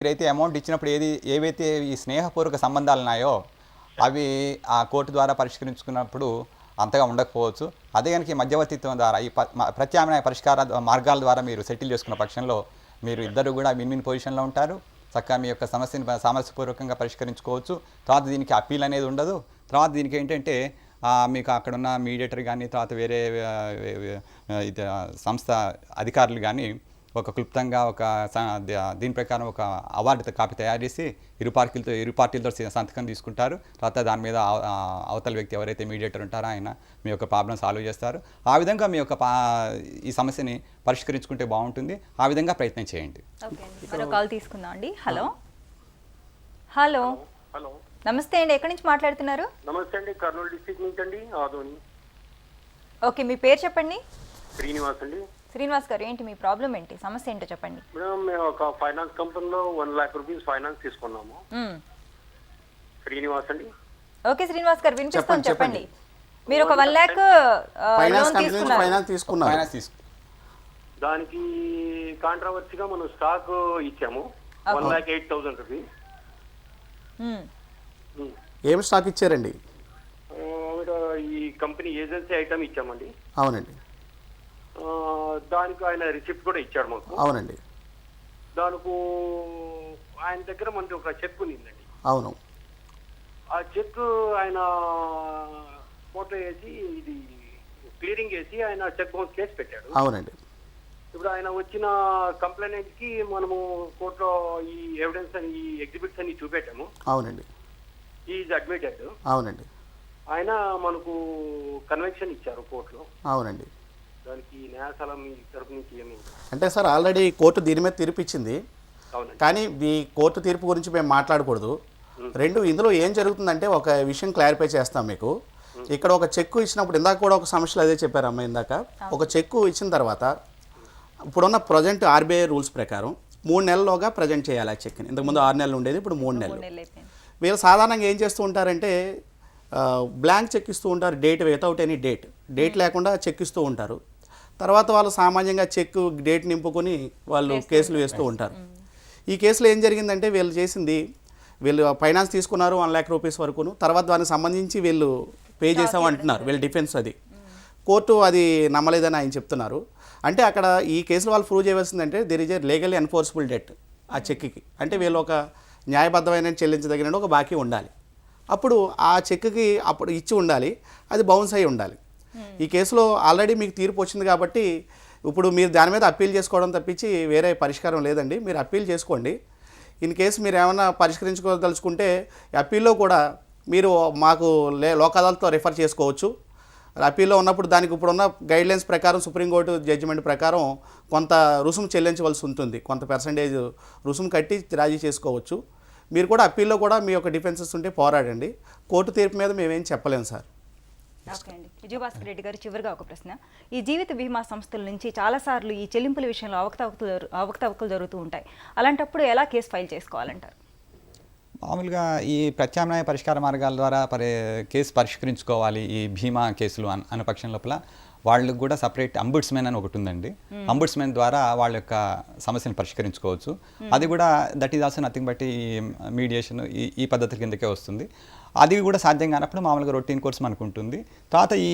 మీరైతే అమౌంట్ ఇచ్చినప్పుడు ఏవైతే ఈ స్నేహపూర్వక సంబంధాలు ఉన్నాయో అవి ఆ కోర్టు ద్వారా పరిష్కరించుకున్నప్పుడు అంతగా ఉండకపోవచ్చు. అదే కనుక ఈ మధ్యవర్తిత్వం ద్వారా ఈ ప్రత్యామ్నాయ పరిష్కార మార్గాల ద్వారా మీరు సెటిల్ చేసుకున్న పక్షంలో మీరు ఇద్దరు కూడా విన్ పొజిషన్లో ఉంటారు. చక్కగా మీ యొక్క సమస్యని సామరస్యపూర్వకంగా పరిష్కరించుకోవచ్చు. తర్వాత దీనికి అప్పీల్ అనేది ఉండదు. తర్వాత దీనికి ఏంటంటే మీకు అక్కడున్న మీడియేటర్ కానీ తర్వాత వేరే సంస్థ అధికారులు కానీ ఒక క్లుప్తంగా దీని ప్రకారం ఒక అవార్డు కాపీ తయారు చేసి ఇరు పార్టీలతో సంతకం తీసుకుంటారు. తర్వాత దాని మీద అవతల వ్యక్తి ఎవరైతే మీడియేటర్ ఉంటారో ఆయన మీ యొక్క ప్రాబ్లం సాల్వ్ చేస్తారు. ఆ విధంగా మీ యొక్క ఈ సమస్యని పరిష్కరించుకుంటే బాగుంటుంది. ఆ విధంగా ప్రయత్నం చేయండి. కాల్ తీసుకుందాం అండి. హలో హలో హలో నమస్తే అండి, ఎక్కడి నుంచి మాట్లాడుతున్నారు? నమస్తే అండి, కర్నూలు డిస్ట్రిక్ట్ నుంచి అండి, ఆదోని. ఓకే, మీ పేరు చెప్పండి. శ్రీనివాస్ అండి. శ్రీనివాస్ గారు, ఏంటి మీ ప్రాబ్లం ఏంటి, సమస్య ఏంటో చెప్పండి. మేడం, మేము ఒక ఫైనాన్స్ కంపెనీలో 1 lakh రూపీస్ ఫైనాన్స్ తీసుకున్నాము. శ్రీనివాస్ అండి. ఓకే శ్రీనివాస్ గారు, వినిపిస్తాను, చెప్పండి. మీరు ఒక 1 lakh తీసుకున్నారు. దానికి కాంట్రవర్సీగా మనం స్టాక్ ఇచ్చాము 1,08,000 రూపీస్. ఏం స్టాక్ ఇచ్చారండి? ఈ కంపెనీ ఏజెన్సీ ఐటమ్ ఇచ్చామండి. అవునండి. దానికి ఆయన రిసిప్ట్ కూడా ఇచ్చాడు మాకు. అవునండి. దానికి ఆయన దగ్గర మనకి ఒక చెక్ ఉందండి. అవును. ఆ చెక్ ఆయన ఫోటో వేసి ఇది క్లియరింగ్ వేసి ఆయన చెక్ బౌన్స్ కేసు పెట్టాడు. అవునండి. ఇప్పుడు ఆయన వచ్చిన కంప్లైంట్ కి మనము కోర్టులో ఈ ఎవిడెన్స్ అని ఈ ఎగ్జిబిట్స్ అని చూపెట్టాము. అవునండి. Is admitted. అవునండి. ఆయన మనకు కన్వెన్షన్ ఇచ్చారు కోర్టులో. అవునండి. దానికి న్యాయస్థానం మీ తరపు నుంచి ఏమి అంటే సార్, ఆల్రెడీ కోర్టు దీని మీద తీర్పు ఇచ్చింది. కానీ ఈ కోర్టు తీర్పు గురించి మేము మాట్లాడకూడదు. ఇందులో ఏం జరుగుతుందంటే ఒక విషయం క్లారిఫై చేస్తాం మీకు. ఇక్కడ ఒక చెక్కు ఇచ్చినప్పుడు, ఇందాక కూడా ఒక సమస్యలు అదే చెప్పారమ్మా ఇందాక. ఒక చెక్కు ఇచ్చిన తర్వాత ఇప్పుడున్న ప్రజెంట్ ఆర్బీఐ రూల్స్ ప్రకారం 3 నెలల్లోగా ప్రజెంట్ చేయాలి ఆ చెక్ని. ఇంతకుముందు 6 నెలలు ఉండేది, ఇప్పుడు 3 నెలలు. వీళ్ళు సాధారణంగా ఏం చేస్తూ ఉంటారంటే బ్లాంక్ చెక్ ఇస్తూ ఉంటారు, డేట్ వితౌట్ ఎనీ డేట్ లేకుండా చెక్ ఇస్తూ ఉంటారు. తర్వాత వాళ్ళు సామాన్యంగా చెక్ డేట్ నింపుకొని వాళ్ళు కేసులు వేస్తూ ఉంటారు. ఈ కేసులో ఏం జరిగిందంటే వీళ్ళు ఫైనాన్స్ తీసుకున్నారు 1 lakh రూపీస్ వరకును. తర్వాత దానికి సంబంధించి వీళ్ళు పే చేసామంటున్నారు, వీళ్ళ డిఫెన్స్ అది. కోర్టు అది నమ్మలేదని ఆయన చెప్తున్నారు. అంటే అక్కడ ఈ కేసులో వాళ్ళు ప్రూవ్ చేయవలసిందంటే there is a legally enforceable debt ఆ చెక్కి. అంటే వీళ్ళు ఒక న్యాయబద్ధమైన చెల్లించదగిన ఒక బాకీ ఉండాలి. అప్పుడు ఆ చెక్కి అప్పుడు ఇచ్చి ఉండాలి, అది బౌన్స్ అయి ఉండాలి. ఈ కేసులో ఆల్రెడీ మీకు తీర్పు వచ్చింది కాబట్టి ఇప్పుడు మీరు దాని మీద అప్పీల్ చేసుకోవడం తప్పించి వేరే పరిష్కారం లేదండి. మీరు అప్పీల్ చేసుకోండి. ఇన్ కేసు మీరు ఏమైనా పరిష్కరించుకోదలుచుకుంటే అప్పీల్లో కూడా మీరు మాకు లోక్ అదాలత్లో రిఫర్ చేసుకోవచ్చు. అప్పీల్లో ఉన్నప్పుడు దానికి ఇప్పుడున్న గైడ్లైన్స్ ప్రకారం సుప్రీంకోర్టు జడ్జిమెంట్ ప్రకారం కొంత రుసుము చెల్లించవలసి ఉంటుంది. కొంత పర్సంటేజ్ రుసుము కట్టి రాజీ చేసుకోవచ్చు. మీరు కూడా అప్పీల్లో కూడా మీ యొక్క డిఫెన్సెస్ ఉంటే పోరాడండి. కోర్టు తీర్పు మీద మేమేం చెప్పలేము సార్. ఓకే అండి. విజయభాస్కర్ రెడ్డి గారు, చివరిగా ఒక ప్రశ్న. ఈ జీవిత బీమా సంస్థల నుంచి చాలాసార్లు ఈ చెల్లింపుల విషయంలో అవకతవకలు జరుగుతూ ఉంటాయి. అలాంటప్పుడు ఎలా కేసు ఫైల్ చేసుకోవాలంటారు? మామూలుగా ఈ ప్రత్యామ్నాయ పరిష్కార మార్గాల ద్వారా కేసు పరిష్కరించుకోవాలి ఈ బీమా కేసులు అన్న పక్షం లోపల వాళ్ళకు కూడా సపరేట్ అంబుడ్స్మెన్ అని ఒకటి ఉందండి. అంబుడ్స్మెన్ ద్వారా వాళ్ళ యొక్క సమస్యను పరిష్కరించుకోవచ్చు. అది కూడా that is also nothing but ఈ మీడియేషన్ ఈ పద్ధతి కిందకే వస్తుంది. అది కూడా సాధ్యం కానప్పుడు మామూలుగా రొటీన్ కోర్స్ మనకు ఉంటుంది. తర్వాత ఈ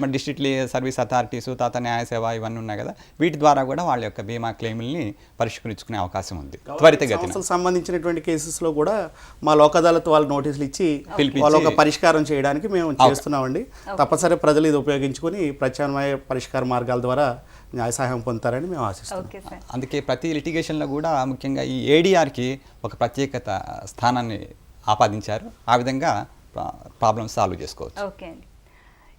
మన డిస్ట్రిక్ట్ సర్వీస్ అథారిటీస్, తర్వాత న్యాయ సేవ ఇవన్నీ ఉన్నాయి కదా, వీటి ద్వారా కూడా వాళ్ళ యొక్క బీమా క్లెయిమ్ని పరిష్కరించుకునే అవకాశం ఉంది త్వరితగతిన. సంబంధించినటువంటి కేసెస్లో కూడా మా లోక్ అదాలత్ వాళ్ళు నోటీసులు ఇచ్చి వాళ్ళ ఒక పరిష్కారం చేయడానికి మేము చేస్తున్నామండి. తప్పనిసరి ప్రజలు ఇది ఉపయోగించుకొని ప్రత్యామ్నాయ పరిష్కార మార్గాల ద్వారా న్యాయ సహాయం పొందుతారని మేము ఆశిస్తున్నాం. అందుకే ప్రతి లిటిగేషన్లో కూడా ముఖ్యంగా ఈ ఏడీఆర్కి ఒక ప్రత్యేకత స్థానాన్ని ఆపాదించారు. ఆ విధంగా ప్రాబ్లమ్స్ సాల్వ్ చేసుకోవచ్చు. ఓకే అండి.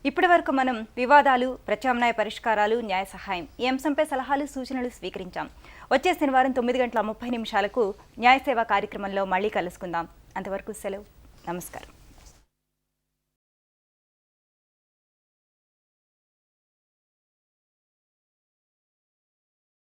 ఇప్పటి వరకు మనం వివాదాలు, ప్రత్యామ్నాయ పరిష్కారాలు, న్యాయ సహాయం ఈ అంశంపై సలహాలు, సూచనలు స్వీకరించాం. వచ్చే శనివారం 9:30 న్యాయ సేవా కార్యక్రమంలో మళ్ళీ కలుసుకుందాం. అంతవరకు సెలవు. నమస్కారం.